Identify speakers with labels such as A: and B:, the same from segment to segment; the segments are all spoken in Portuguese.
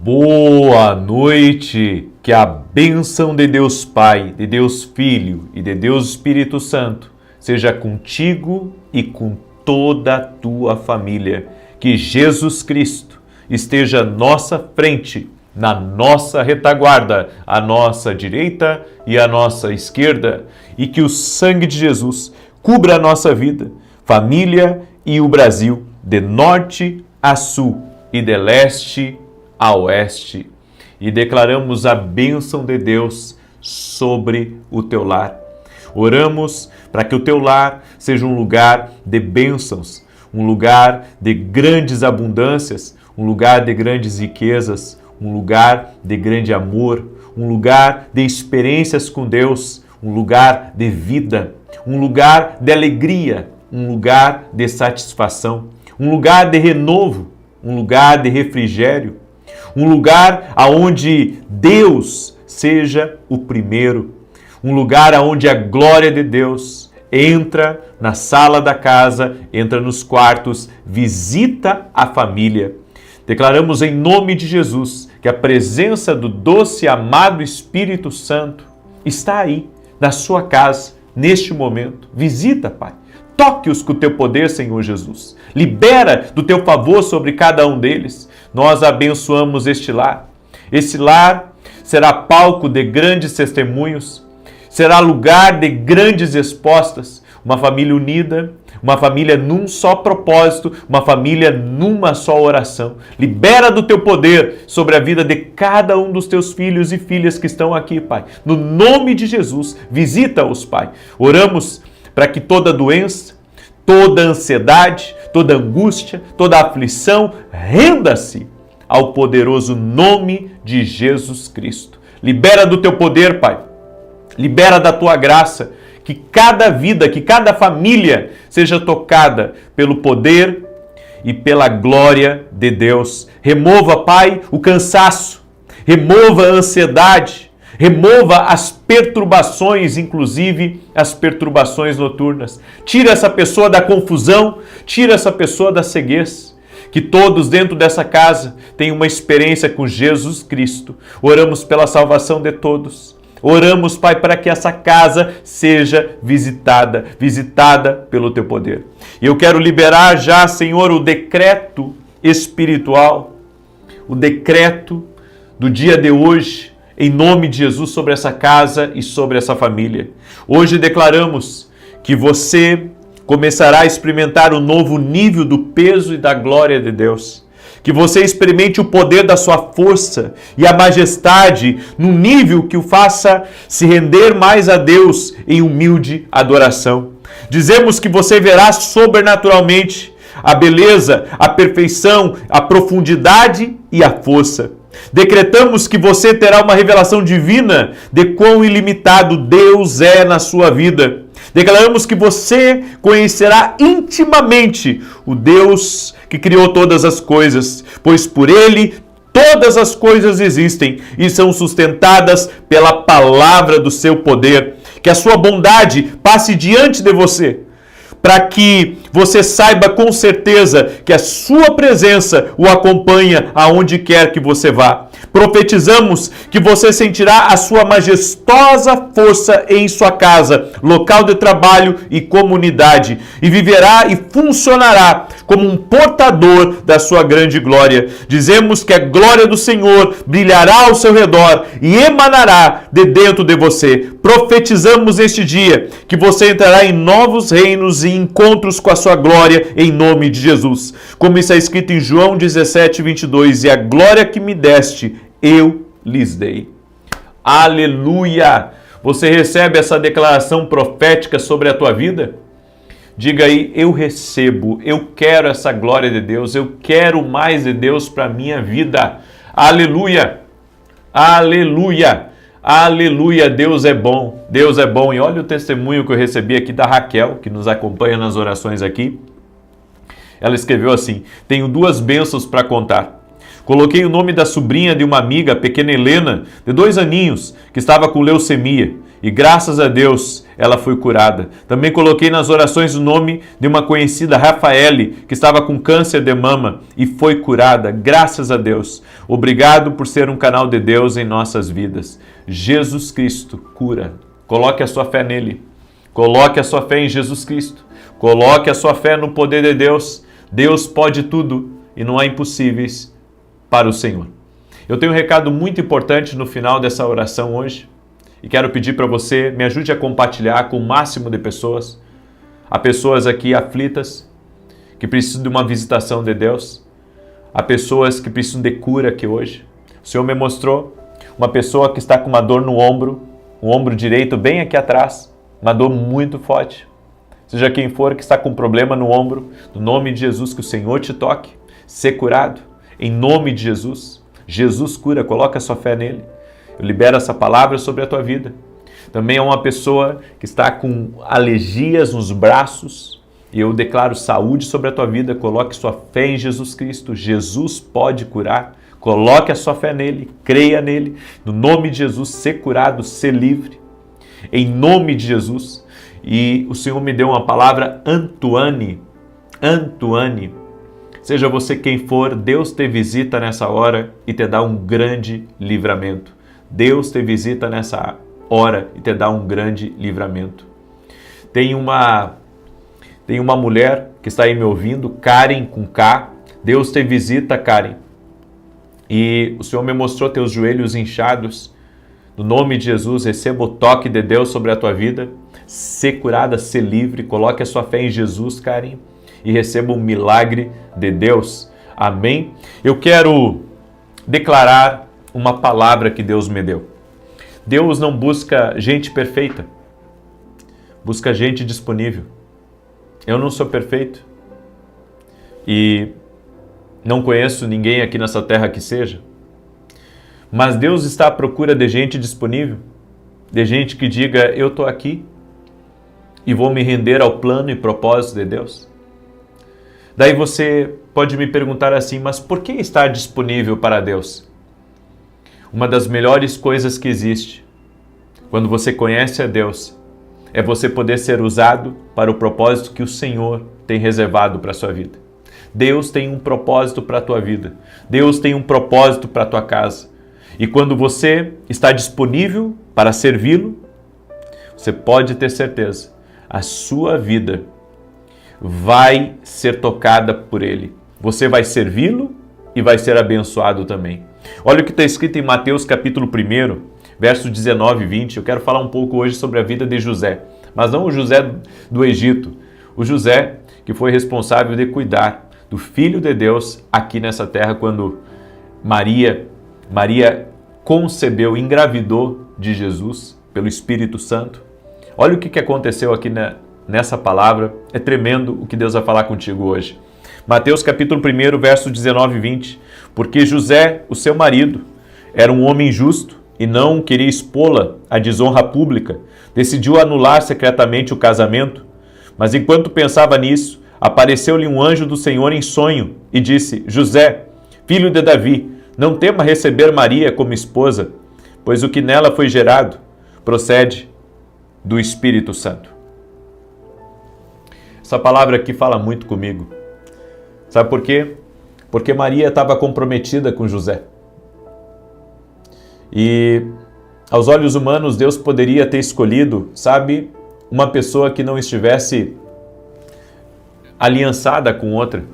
A: Boa noite, que a bênção de Deus Pai, de Deus Filho e de Deus Espírito Santo seja contigo e com toda a tua família. Que Jesus Cristo esteja à nossa frente, na nossa retaguarda, à nossa direita e à nossa esquerda, e que o sangue de Jesus cubra a nossa vida, família e o Brasil, de norte a sul e de leste a oeste, e declaramos a bênção de Deus sobre o teu lar. Oramos para que o teu lar seja um lugar de bênçãos, um lugar de grandes abundâncias, um lugar de grandes riquezas, um lugar de grande amor, um lugar de experiências com Deus, um lugar de vida, um lugar de alegria, um lugar de satisfação, um lugar de renovo, um lugar de refrigério, um lugar aonde Deus seja o primeiro, um lugar aonde a glória de Deus entra na sala da casa, entra nos quartos, visita a família. Declaramos em nome de Jesus que a presença do doce e amado Espírito Santo está aí, na sua casa, neste momento. Visita, Pai. Toque-os com o teu poder, Senhor Jesus. Libera do teu favor sobre cada um deles. Nós abençoamos este lar. Esse lar será palco de grandes testemunhos, será lugar de grandes respostas. Uma família unida, uma família num só propósito, uma família numa só oração. Libera do teu poder sobre a vida de cada um dos teus filhos e filhas que estão aqui, Pai. No nome de Jesus, visita-os, Pai. Oramos para que toda doença, toda ansiedade, toda angústia, toda aflição, renda-se ao poderoso nome de Jesus Cristo. Libera do teu poder, Pai. Libera da tua graça, que cada vida, que cada família seja tocada pelo poder e pela glória de Deus. Remova, Pai, o cansaço, remova a ansiedade, remova as perturbações, inclusive as perturbações noturnas. Tira essa pessoa da confusão, tira essa pessoa da ceguez. Que todos dentro dessa casa tenham uma experiência com Jesus Cristo. Oramos pela salvação de todos. Oramos, Pai, para que essa casa seja visitada pelo teu poder. E eu quero liberar já, Senhor, o decreto espiritual, o decreto do dia de hoje, em nome de Jesus, sobre essa casa e sobre essa família. Hoje declaramos que você começará a experimentar um novo nível do peso e da glória de Deus. Que você experimente o poder da sua força e a majestade num nível que o faça se render mais a Deus em humilde adoração. Dizemos que você verá sobrenaturalmente a beleza, a perfeição, a profundidade e a força. Decretamos que você terá uma revelação divina de quão ilimitado Deus é na sua vida. Declaramos que você conhecerá intimamente o Deus que criou todas as coisas, pois por Ele todas as coisas existem e são sustentadas pela palavra do seu poder. Que a sua bondade passe diante de você, para que você saiba com certeza que a sua presença o acompanha aonde quer que você vá. Profetizamos que você sentirá a sua majestosa força em sua casa, local de trabalho e comunidade, e viverá e funcionará como um portador da sua grande glória. Dizemos que a glória do Senhor brilhará ao seu redor e emanará de dentro de você. Profetizamos este dia que você entrará em novos reinos e encontros com a sua glória em nome de Jesus. Como está escrito em João 17:22, e a glória que me deste, eu lhes dei. Aleluia! Você recebe essa declaração profética sobre a tua vida? Diga aí, eu recebo, eu quero essa glória de Deus, eu quero mais de Deus para a minha vida. Aleluia! Aleluia! Aleluia! Deus é bom, Deus é bom. E olha o testemunho que eu recebi aqui da Raquel, que nos acompanha nas orações aqui. Ela escreveu assim: tenho 2 bênçãos para contar. Coloquei o nome da sobrinha de uma amiga, a pequena Helena, de 2 aninhos, que estava com leucemia. E graças a Deus, ela foi curada. Também coloquei nas orações o nome de uma conhecida, Rafaele, que estava com câncer de mama e foi curada. Graças a Deus. Obrigado por ser um canal de Deus em nossas vidas. Jesus Cristo cura. Coloque a sua fé nele. Coloque a sua fé em Jesus Cristo. Coloque a sua fé no poder de Deus. Deus pode tudo e não há impossíveis para o Senhor. Eu tenho um recado muito importante no final dessa oração hoje. E quero pedir para você, me ajude a compartilhar com o máximo de pessoas. Há pessoas aqui aflitas, que precisam de uma visitação de Deus. Há pessoas que precisam de cura aqui hoje. O Senhor me mostrou uma pessoa que está com uma dor no ombro, o ombro direito bem aqui atrás, uma dor muito forte. Seja quem for que está com problema no ombro, no nome de Jesus, que o Senhor te toque, ser curado, em nome de Jesus. Jesus cura, coloca a sua fé nele. Eu libero essa palavra sobre a tua vida. Também é uma pessoa que está com alergias nos braços e eu declaro saúde sobre a tua vida. Coloque sua fé em Jesus Cristo. Jesus pode curar. Coloque a sua fé nele, creia nele. No nome de Jesus, ser curado, ser livre. Em nome de Jesus. E o Senhor me deu uma palavra, Antoine. Antoine. Seja você quem for, Deus te visita nessa hora e te dá um grande livramento. Deus te visita nessa hora e te dá um grande livramento. Tem uma mulher que está aí me ouvindo, Karen com K. Deus te visita, Karen. E o Senhor me mostrou teus joelhos inchados. No nome de Jesus, receba o toque de Deus sobre a tua vida. Ser curada, ser livre. Coloque a sua fé em Jesus, Karen. E receba um milagre de Deus. Amém? Eu quero declarar uma palavra que Deus me deu. Deus não busca gente perfeita, busca gente disponível. Eu não sou perfeito e não conheço ninguém aqui nessa terra que seja, mas Deus está à procura de gente disponível, de gente que diga, eu estou aqui e vou me render ao plano e propósito de Deus. Daí você pode me perguntar assim, mas por que estar disponível para Deus? Uma das melhores coisas que existe, quando você conhece a Deus, é você poder ser usado para o propósito que o Senhor tem reservado para a sua vida. Deus tem um propósito para a tua vida. Deus tem um propósito para a tua casa. E quando você está disponível para servi-lo, você pode ter certeza, a sua vida vai ser tocada por Ele. Você vai servi-lo e vai ser abençoado também. Olha o que está escrito em Mateus capítulo 1, verso 19 e 20. Eu quero falar um pouco hoje sobre a vida de José, mas não o José do Egito, o José que foi responsável de cuidar do Filho de Deus aqui nessa terra quando Maria concebeu, engravidou de Jesus pelo Espírito Santo. Olha o que aconteceu aqui nessa palavra, é tremendo o que Deus vai falar contigo hoje. Mateus capítulo 1, verso 19 e 20. Porque José, o seu marido, era um homem justo e não queria expô-la à desonra pública, decidiu anular secretamente o casamento. Mas enquanto pensava nisso, apareceu-lhe um anjo do Senhor em sonho e disse, José, filho de Davi, não tema receber Maria como esposa, pois o que nela foi gerado procede do Espírito Santo. Essa palavra aqui fala muito comigo. Sabe por quê? Porque Maria estava comprometida com José. E aos olhos humanos, Deus poderia ter escolhido, sabe, uma pessoa que não estivesse aliançada com outra.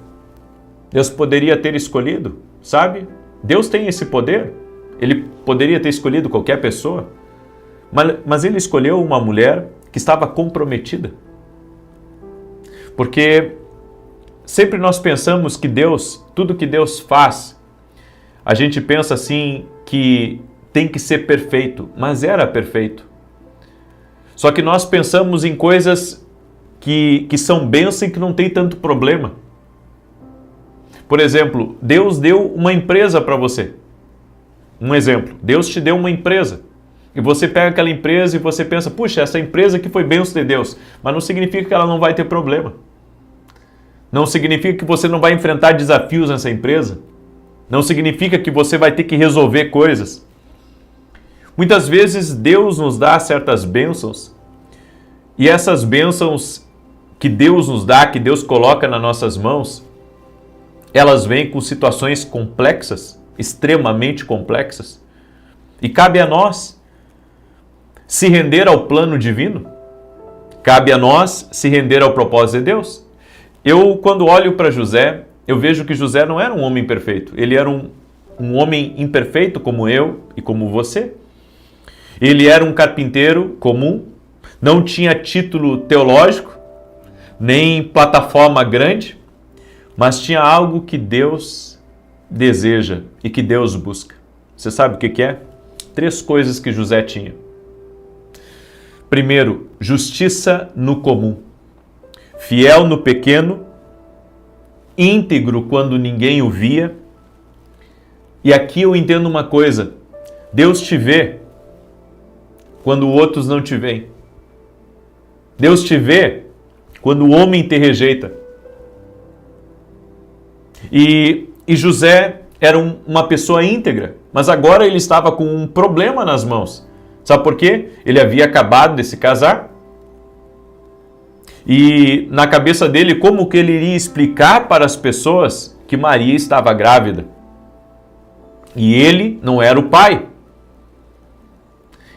A: Deus poderia ter escolhido, sabe? Deus tem esse poder. Ele poderia ter escolhido qualquer pessoa, mas ele escolheu uma mulher que estava comprometida. Porque sempre nós pensamos que Deus, tudo que Deus faz, a gente pensa assim que tem que ser perfeito, mas era perfeito. Só que nós pensamos em coisas que são bênção e que não tem tanto problema. Por exemplo, Deus deu uma empresa para você. Um exemplo, Deus te deu uma empresa. E você pega aquela empresa e você pensa, puxa, essa empresa que foi bênção de Deus. Mas não significa que ela não vai ter problema. Não significa que você não vai enfrentar desafios nessa empresa. Não significa que você vai ter que resolver coisas. Muitas vezes Deus nos dá certas bênçãos e essas bênçãos que Deus nos dá, que Deus coloca nas nossas mãos, elas vêm com situações complexas, extremamente complexas. E cabe a nós se render ao plano divino. Cabe a nós se render ao propósito de Deus. Eu, quando olho para José, eu vejo que José não era um homem perfeito. Ele era um homem imperfeito como eu e como você. Ele era um carpinteiro comum, não tinha título teológico, nem plataforma grande, mas tinha algo que Deus deseja e que Deus busca. Você sabe o que é? 3 coisas que José tinha. Primeiro, justiça no comum. Fiel no pequeno, íntegro quando ninguém o via. E aqui eu entendo uma coisa: Deus te vê quando outros não te veem. Deus te vê quando o homem te rejeita. E José era uma pessoa íntegra, mas agora ele estava com um problema nas mãos. Sabe por quê? Ele havia acabado de se casar. E na cabeça dele, como que ele iria explicar para as pessoas que Maria estava grávida? E ele não era o pai.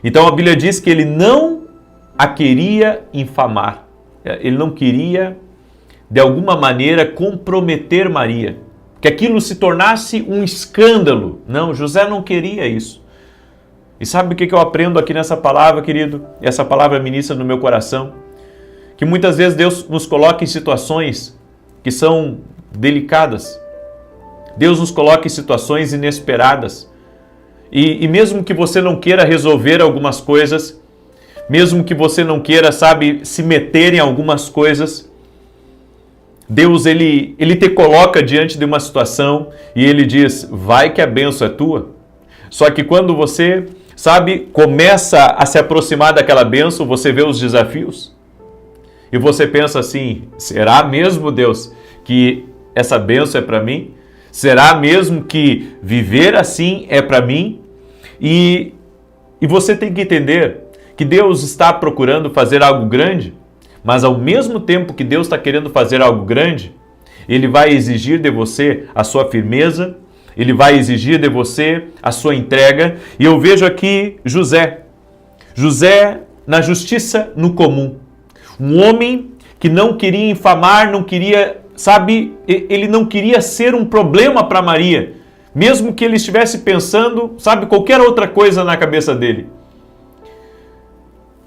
A: Então a Bíblia diz que ele não a queria infamar. Ele não queria, de alguma maneira, comprometer Maria. Que aquilo se tornasse um escândalo. Não, José não queria isso. E sabe o que eu aprendo aqui nessa palavra, querido? Essa palavra ministra no meu coração. Que muitas vezes Deus nos coloca em situações que são delicadas. Deus nos coloca em situações inesperadas. E mesmo que você não queira resolver algumas coisas, mesmo que você não queira, se meter em algumas coisas, Deus, ele te coloca diante de uma situação e ele diz, vai que a bênção é tua. Só que quando você, começa a se aproximar daquela bênção, você vê os desafios. E você pensa assim, será mesmo, Deus, que essa bênção é para mim? Será mesmo que viver assim é para mim? E você tem que entender que Deus está procurando fazer algo grande, mas ao mesmo tempo que Deus está querendo fazer algo grande, Ele vai exigir de você a sua firmeza, Ele vai exigir de você a sua entrega. E eu vejo aqui José na justiça no comum. Um homem que não queria infamar, não queria, ele não queria ser um problema para Maria, mesmo que ele estivesse pensando, qualquer outra coisa na cabeça dele.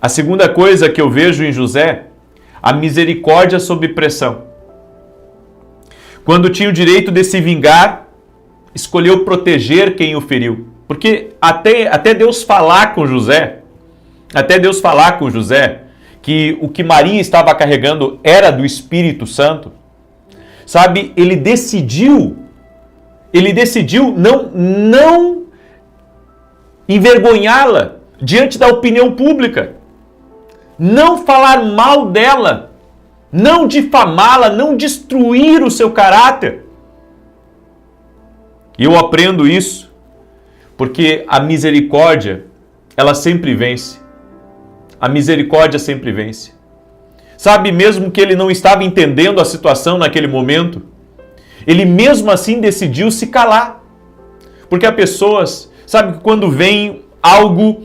A: A segunda coisa que eu vejo em José, a misericórdia sob pressão. Quando tinha o direito de se vingar, escolheu proteger quem o feriu. Porque até Deus falar com José, que o que Maria estava carregando era do Espírito Santo, ele decidiu não envergonhá-la diante da opinião pública, não falar mal dela, não difamá-la, não destruir o seu caráter. E eu aprendo isso porque a misericórdia, ela sempre vence. A misericórdia sempre vence. Mesmo que ele não estava entendendo a situação naquele momento, ele mesmo assim decidiu se calar. Porque há pessoas, que quando vem algo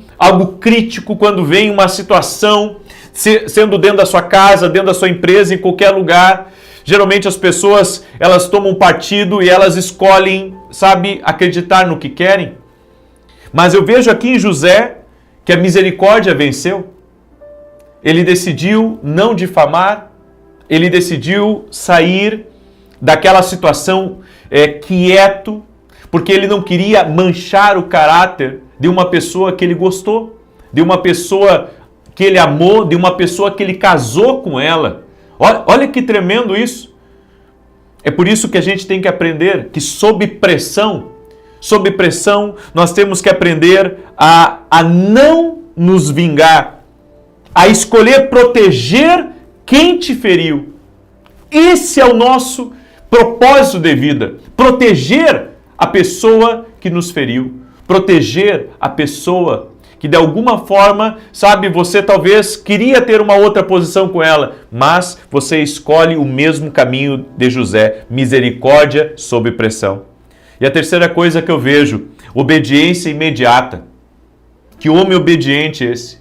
A: crítico, quando vem uma situação, sendo dentro da sua casa, dentro da sua empresa, em qualquer lugar, geralmente as pessoas, elas tomam partido e elas escolhem, acreditar no que querem. Mas eu vejo aqui em José que a misericórdia venceu. Ele decidiu não difamar, ele decidiu sair daquela situação quieto, porque ele não queria manchar o caráter de uma pessoa que ele gostou, de uma pessoa que ele amou, de uma pessoa que ele casou com ela. Olha que tremendo isso. É por isso que a gente tem que aprender que sob pressão, nós temos que aprender a não nos vingar, a escolher proteger quem te feriu. Esse é o nosso propósito de vida, proteger a pessoa que nos feriu, proteger a pessoa que de alguma forma, sabe, você talvez queria ter uma outra posição com ela, mas você escolhe o mesmo caminho de José, misericórdia sob pressão. E a terceira coisa que eu vejo, obediência imediata. Que homem obediente esse.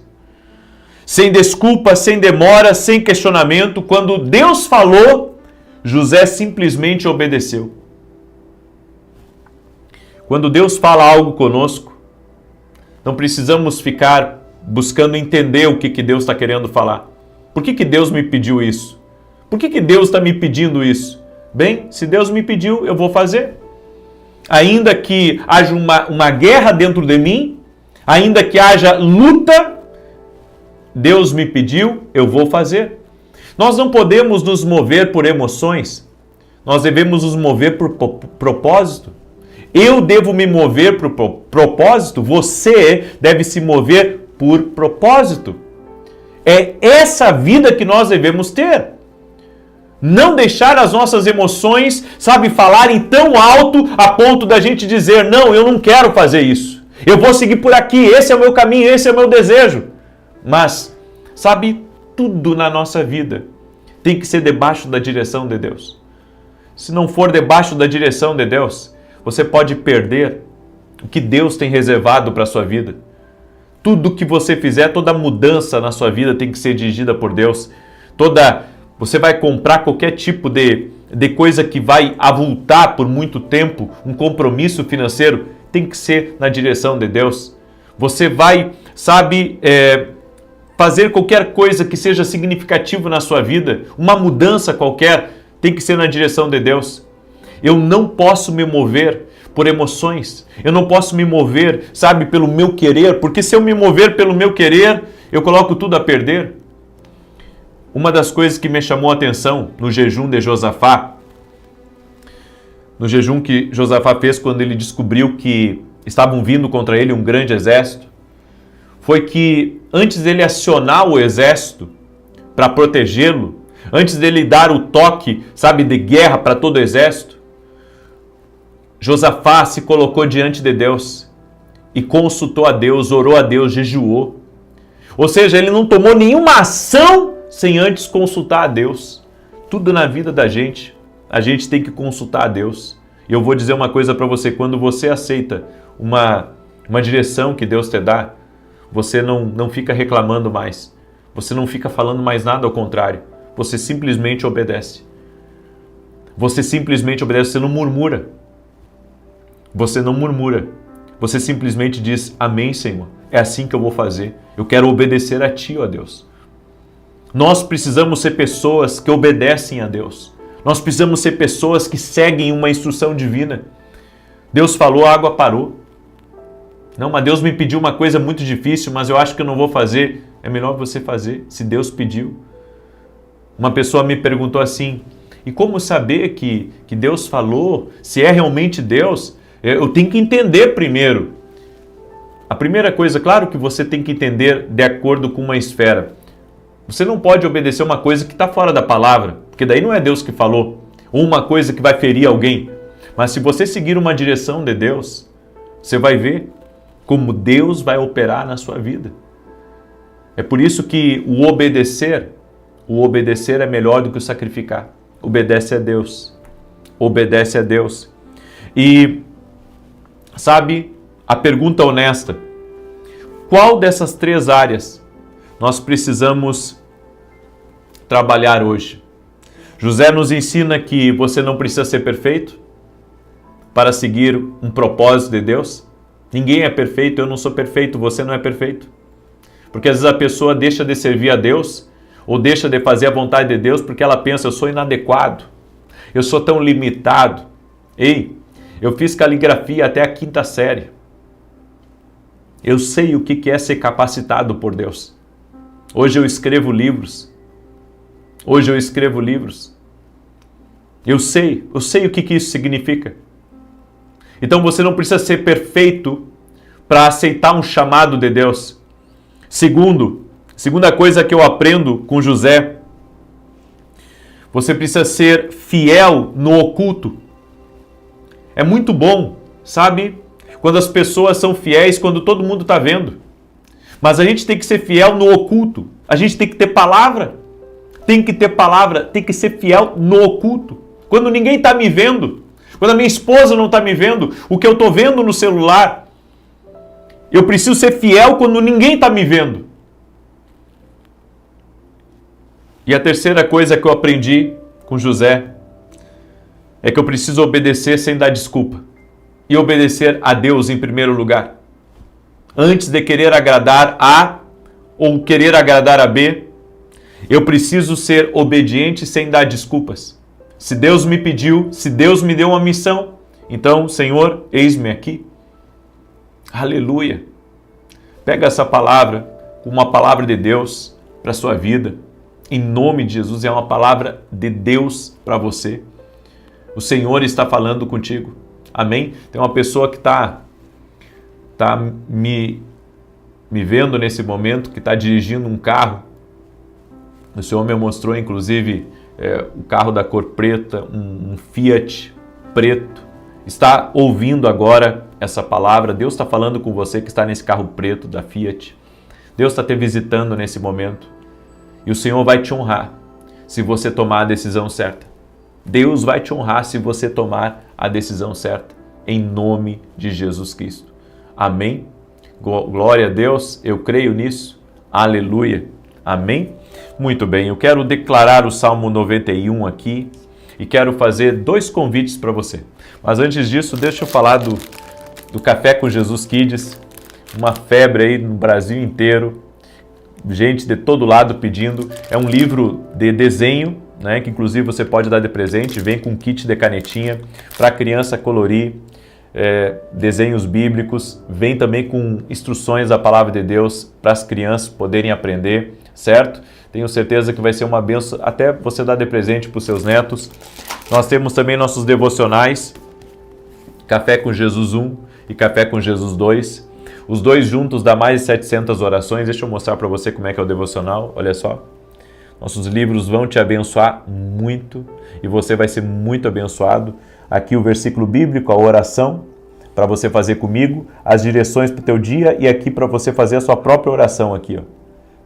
A: Sem desculpa, sem demora, sem questionamento, quando Deus falou, José simplesmente obedeceu. Quando Deus fala algo conosco, não precisamos ficar buscando entender o que Deus está querendo falar. Por que Deus me pediu isso? Por que Deus está me pedindo isso? Bem, se Deus me pediu, eu vou fazer. Ainda que haja uma guerra dentro de mim, ainda que haja luta, Deus me pediu, eu vou fazer. Nós não podemos nos mover por emoções, nós devemos nos mover por propósito. Eu devo me mover por propósito, você deve se mover por propósito. É essa vida que nós devemos ter. Não deixar as nossas emoções, sabe, falarem tão alto a ponto da gente dizer, não, eu não quero fazer isso. Eu vou seguir por aqui, esse é o meu caminho, esse é o meu desejo. Mas, sabe, tudo na nossa vida tem que ser debaixo da direção de Deus. Se não for debaixo da direção de Deus, você pode perder o que Deus tem reservado para a sua vida. Tudo que você fizer, toda mudança na sua vida tem que ser dirigida por Deus. Você vai comprar qualquer tipo de coisa que vai avultar por muito tempo, um compromisso financeiro, tem que ser na direção de Deus. Você vai, sabe, fazer qualquer coisa que seja significativo na sua vida, uma mudança qualquer, tem que ser na direção de Deus. Eu não posso me mover por emoções. Eu não posso me mover, sabe, pelo meu querer, porque se eu me mover pelo meu querer, eu coloco tudo a perder. Uma das coisas que me chamou a atenção no jejum de Josafá, no jejum que Josafá fez quando ele descobriu que estavam vindo contra ele um grande exército, foi que antes dele acionar o exército para protegê-lo, antes dele dar o toque, sabe, de guerra para todo o exército, Josafá se colocou diante de Deus e consultou a Deus, orou a Deus, jejuou. Ou seja, ele não tomou nenhuma ação sem antes consultar a Deus. Tudo na vida da gente, a gente tem que consultar a Deus. E eu vou dizer uma coisa para você, quando você aceita uma direção que Deus te dá, você não fica reclamando mais. Você não fica falando mais nada ao contrário. Você simplesmente obedece. Você simplesmente obedece, você não murmura. Você não murmura. Você simplesmente diz, amém, Senhor. É assim que eu vou fazer. Eu quero obedecer a Ti, ó Deus. Nós precisamos ser pessoas que obedecem a Deus. Nós precisamos ser pessoas que seguem uma instrução divina. Deus falou, a água parou. Não, mas Deus me pediu uma coisa muito difícil, mas eu acho que eu não vou fazer. É melhor você fazer, se Deus pediu. Uma pessoa me perguntou assim, e como saber que Deus falou? Se é realmente Deus? Eu tenho que entender primeiro. A primeira coisa, claro que você tem que entender de acordo com uma esfera. Você não pode obedecer uma coisa que está fora da palavra, porque daí não é Deus que falou, ou uma coisa que vai ferir alguém. Mas se você seguir uma direção de Deus, você vai ver como Deus vai operar na sua vida. É por isso que o obedecer é melhor do que o sacrificar. Obedece a Deus. Obedece a Deus. E, sabe, a pergunta honesta, qual dessas três áreas nós precisamos trabalhar hoje? José nos ensina que você não precisa ser perfeito para seguir um propósito de Deus. Ninguém é perfeito, eu não sou perfeito, você não é perfeito. Porque às vezes a pessoa deixa de servir a Deus ou deixa de fazer a vontade de Deus porque ela pensa, eu sou inadequado, eu sou tão limitado. Ei, eu fiz caligrafia até a 5ª série. Eu sei o que é ser capacitado por Deus. Hoje eu escrevo livros. Eu sei o que isso significa. Então você não precisa ser perfeito para aceitar um chamado de Deus. Segunda coisa que eu aprendo com José, você precisa ser fiel no oculto. É muito bom, sabe? Quando as pessoas são fiéis, quando todo mundo está vendo. Mas a gente tem que ser fiel no oculto. A gente tem que ter palavra. Tem que ter palavra, tem que ser fiel no oculto. Quando ninguém está me vendo, quando a minha esposa não está me vendo, o que eu estou vendo no celular, eu preciso ser fiel quando ninguém está me vendo. E a terceira coisa que eu aprendi com José é que eu preciso obedecer sem dar desculpa. E obedecer a Deus em primeiro lugar. Antes de querer agradar A ou querer agradar a B, eu preciso ser obediente sem dar desculpas. Se Deus me pediu, se Deus me deu uma missão, então, Senhor, eis-me aqui. Aleluia. Pega essa palavra, uma palavra de Deus para a sua vida. Em nome de Jesus, é uma palavra de Deus para você. O Senhor está falando contigo. Amém? Tem uma pessoa que está me vendo nesse momento, que está dirigindo um carro. O Senhor me mostrou, inclusive, o carro da cor preta, um Fiat preto. Está ouvindo agora essa palavra. Deus está falando com você que está nesse carro preto da Fiat. Deus está te visitando nesse momento. E o Senhor vai te honrar se você tomar a decisão certa. Deus vai te honrar se você tomar a decisão certa. Em nome de Jesus Cristo. Amém? Glória a Deus, eu creio nisso. Aleluia. Amém? Muito bem, eu quero declarar o Salmo 91 aqui e quero fazer 2 convites para você. Mas antes disso, deixa eu falar do Café com Jesus Kids, uma febre aí no Brasil inteiro, gente de todo lado pedindo. É um livro de desenho, né, que inclusive você pode dar de presente, vem com um kit de canetinha para a criança colorir, desenhos bíblicos, vem também com instruções da palavra de Deus para as crianças poderem aprender, certo? Tenho certeza que vai ser uma bênção, até você dar de presente para os seus netos. Nós temos também nossos devocionais, Café com Jesus 1 e Café com Jesus 2. Os dois juntos dá mais de 700 orações. Deixa eu mostrar para você como é que é o devocional, olha só. Nossos livros vão te abençoar muito e você vai ser muito abençoado. Aqui o versículo bíblico, a oração, para você fazer comigo, as direções para o teu dia e aqui para você fazer a sua própria oração aqui, ó,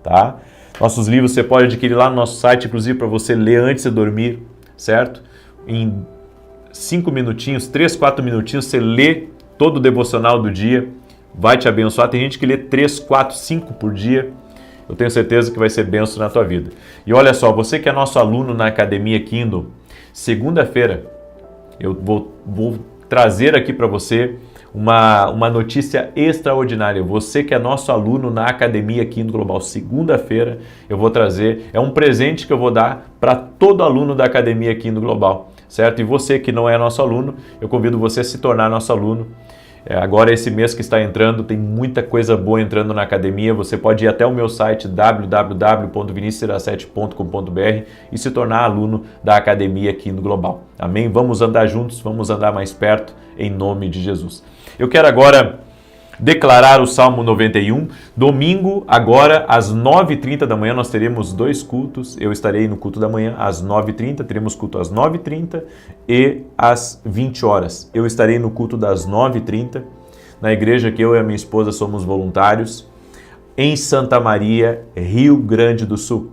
A: tá? Nossos livros você pode adquirir lá no nosso site, inclusive para você ler antes de dormir, certo? Em 5 minutinhos, 3, 4 minutinhos, você lê todo o devocional do dia, vai te abençoar. Tem gente que lê 3, 4, 5 por dia. Eu tenho certeza que vai ser bênção na tua vida. E olha só, você que é nosso aluno na Academia Kindle, segunda-feira eu vou trazer aqui para você uma notícia extraordinária. Você que é nosso aluno na Academia Kindle Global, segunda-feira eu vou trazer, é um presente que eu vou dar para todo aluno da Academia Kindle Global, certo? E você que não é nosso aluno, eu convido você a se tornar nosso aluno. Agora esse mês que está entrando, tem muita coisa boa entrando na academia. Você pode ir até o meu site www.vinicius17.com.br e se tornar aluno da Academia Kindle Global. Amém? Vamos andar juntos, vamos andar mais perto, em nome de Jesus. Eu quero agora declarar o Salmo 91. Domingo, agora, às 9h30 da manhã, nós teremos 2 cultos. Eu estarei no culto da manhã às 9h30, teremos culto às 9h30 e às 20 horas. Eu estarei no culto das 9h30, na igreja que eu e a minha esposa somos voluntários, em Santa Maria, Rio Grande do Sul.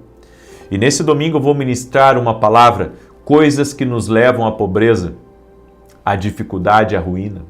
A: E nesse domingo eu vou ministrar uma palavra, coisas que nos levam à pobreza, à dificuldade, à ruína.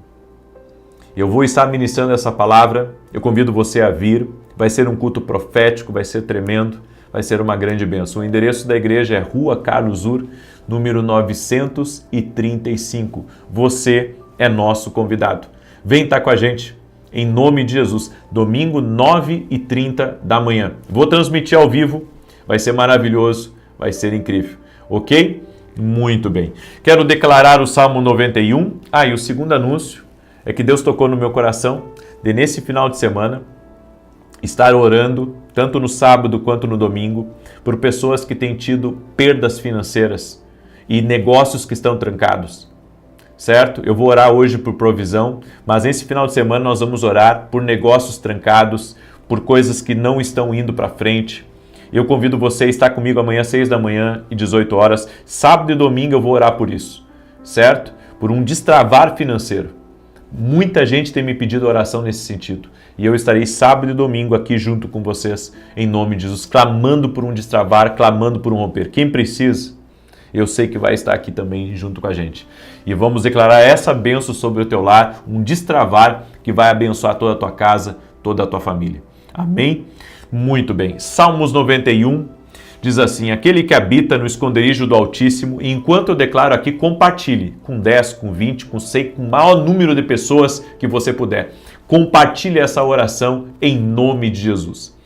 A: Eu vou estar ministrando essa palavra, eu convido você a vir, vai ser um culto profético, vai ser tremendo, vai ser uma grande bênção. O endereço da igreja é Rua Carlos Ur, número 935. Você é nosso convidado. Vem estar com a gente, em nome de Jesus, domingo 9h30 da manhã. Vou transmitir ao vivo, vai ser maravilhoso, vai ser incrível, ok? Muito bem. Quero declarar o Salmo 91. E o segundo anúncio é que Deus tocou no meu coração de nesse final de semana estar orando, tanto no sábado quanto no domingo, por pessoas que têm tido perdas financeiras e negócios que estão trancados, certo? Eu vou orar hoje por provisão, mas nesse final de semana nós vamos orar por negócios trancados, por coisas que não estão indo para frente. Eu convido você a estar comigo amanhã, 6 da manhã e 18 horas. Sábado e domingo eu vou orar por isso, certo? Por um destravar financeiro. Muita gente tem me pedido oração nesse sentido. E eu estarei sábado e domingo aqui junto com vocês, em nome de Jesus, clamando por um destravar, clamando por um romper. Quem precisa, eu sei que vai estar aqui também junto com a gente. E vamos declarar essa bênção sobre o teu lar, um destravar que vai abençoar toda a tua casa, toda a tua família. Amém? Muito bem. Salmos 91 diz assim: aquele que habita no esconderijo do Altíssimo, e enquanto eu declaro aqui, compartilhe com 10, com 20, com 100, com o maior número de pessoas que você puder. Compartilhe essa oração em nome de Jesus.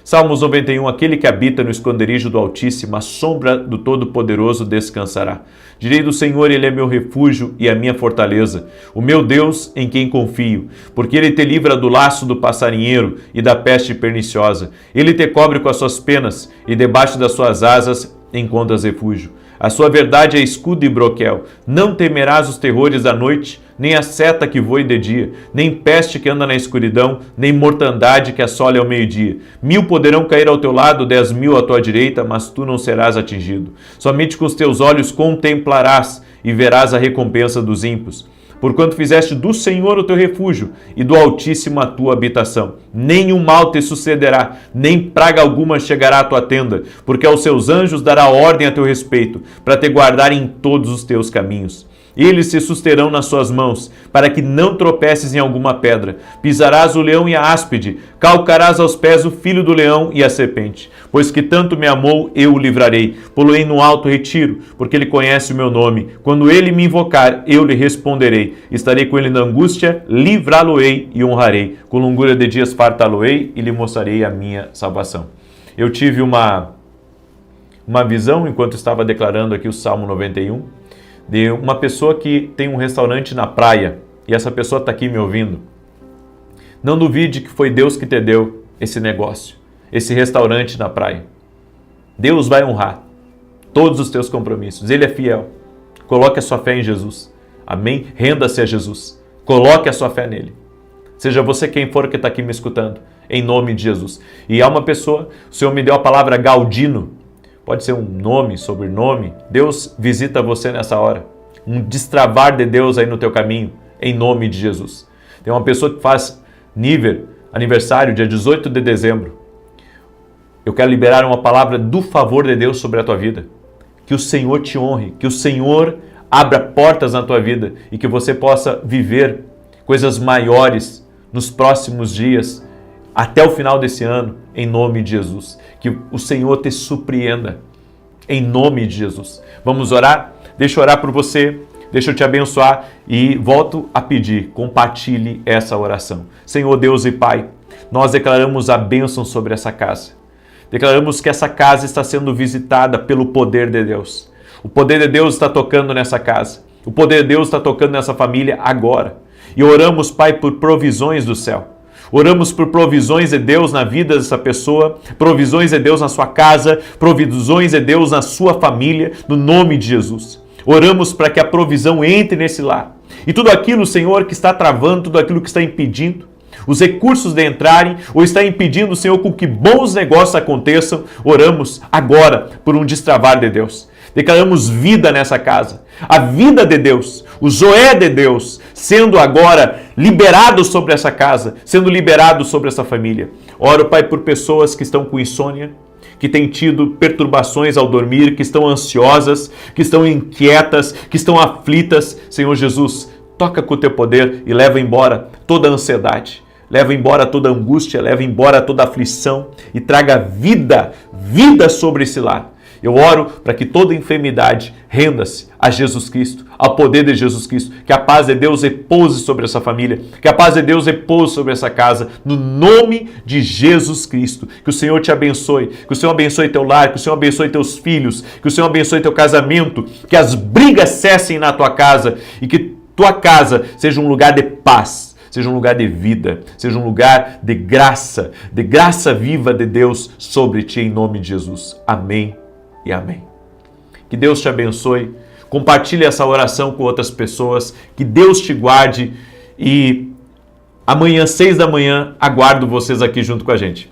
A: Salmos 91, aquele que habita no esconderijo do Altíssimo, a sombra do Todo-Poderoso descansará. Direi do Senhor, Ele é meu refúgio e a minha fortaleza, o meu Deus em quem confio, porque Ele te livra do laço do passarinheiro e da peste perniciosa. Ele te cobre com as suas penas e debaixo das suas asas encontras refúgio. A sua verdade é escudo e broquel. Não temerás os terrores da noite, nem a seta que voe de dia, nem peste que anda na escuridão, nem mortandade que assole ao meio-dia. 1000 poderão cair ao teu lado, 10.000 à tua direita, mas tu não serás atingido. Somente com os teus olhos contemplarás e verás a recompensa dos ímpios. Porquanto fizeste do Senhor o teu refúgio e do Altíssimo a tua habitação. Nenhum mal te sucederá, nem praga alguma chegará à tua tenda, porque aos seus anjos dará ordem a teu respeito, para te guardar em todos os teus caminhos. Eles se susterão nas suas mãos, para que não tropeces em alguma pedra. Pisarás o leão e a áspide, calcarás aos pés o filho do leão e a serpente. Pois que tanto me amou, eu o livrarei. Poloei no alto retiro, porque ele conhece o meu nome. Quando ele me invocar, eu lhe responderei. Estarei com ele na angústia, livrá-lo-ei e honrarei. Com longura de dias fartá-lo-ei e lhe mostrarei a minha salvação. Eu tive uma visão, enquanto estava declarando aqui o Salmo 91, de uma pessoa que tem um restaurante na praia, e essa pessoa está aqui me ouvindo. Não duvide que foi Deus que te deu esse negócio, esse restaurante na praia. Deus vai honrar todos os teus compromissos, Ele é fiel. Coloque a sua fé em Jesus, amém? Renda-se a Jesus, coloque a sua fé nele. Seja você quem for que está aqui me escutando, em nome de Jesus. E há uma pessoa, o Senhor me deu a palavra Galdino, pode ser um nome, sobrenome. Deus visita você nessa hora. Um destravar de Deus aí no teu caminho, em nome de Jesus. Tem uma pessoa que faz aniversário, dia 18 de dezembro. Eu quero liberar uma palavra do favor de Deus sobre a tua vida. Que o Senhor te honre, que o Senhor abra portas na tua vida e que você possa viver coisas maiores nos próximos dias, até o final desse ano, em nome de Jesus. Que o Senhor te surpreenda, em nome de Jesus. Vamos orar? Deixa eu orar por você, deixa eu te abençoar e volto a pedir, compartilhe essa oração. Senhor Deus e Pai, nós declaramos a bênção sobre essa casa. Declaramos que essa casa está sendo visitada pelo poder de Deus. O poder de Deus está tocando nessa casa. O poder de Deus está tocando nessa família agora. E oramos, Pai, por provisões do céu. Oramos por provisões de Deus na vida dessa pessoa, provisões de Deus na sua casa, provisões de Deus na sua família, no nome de Jesus. Oramos para que a provisão entre nesse lar. E tudo aquilo, Senhor, que está travando, tudo aquilo que está impedindo, os recursos de entrarem, ou está impedindo, Senhor, com que bons negócios aconteçam, oramos agora por um destravar de Deus. Declaramos vida nessa casa, a vida de Deus, o Zoé de Deus, sendo agora liberado sobre essa casa, sendo liberado sobre essa família. Oro, Pai, por pessoas que estão com insônia, que têm tido perturbações ao dormir, que estão ansiosas, que estão inquietas, que estão aflitas. Senhor Jesus, toca com o teu poder e leva embora toda a ansiedade. Leva embora toda a angústia, leva embora toda a aflição e traga vida sobre esse lar. Eu oro para que toda enfermidade renda-se a Jesus Cristo, ao poder de Jesus Cristo, que a paz de Deus repouse sobre essa família, que a paz de Deus repouse sobre essa casa, no nome de Jesus Cristo. Que o Senhor te abençoe, que o Senhor abençoe teu lar, que o Senhor abençoe teus filhos, que o Senhor abençoe teu casamento, que as brigas cessem na tua casa e que tua casa seja um lugar de paz, seja um lugar de vida, seja um lugar de graça viva de Deus sobre ti, em nome de Jesus. Amém e amém. Que Deus te abençoe. Compartilhe essa oração com outras pessoas. Que Deus te guarde. E amanhã, 6 da manhã, aguardo vocês aqui junto com a gente.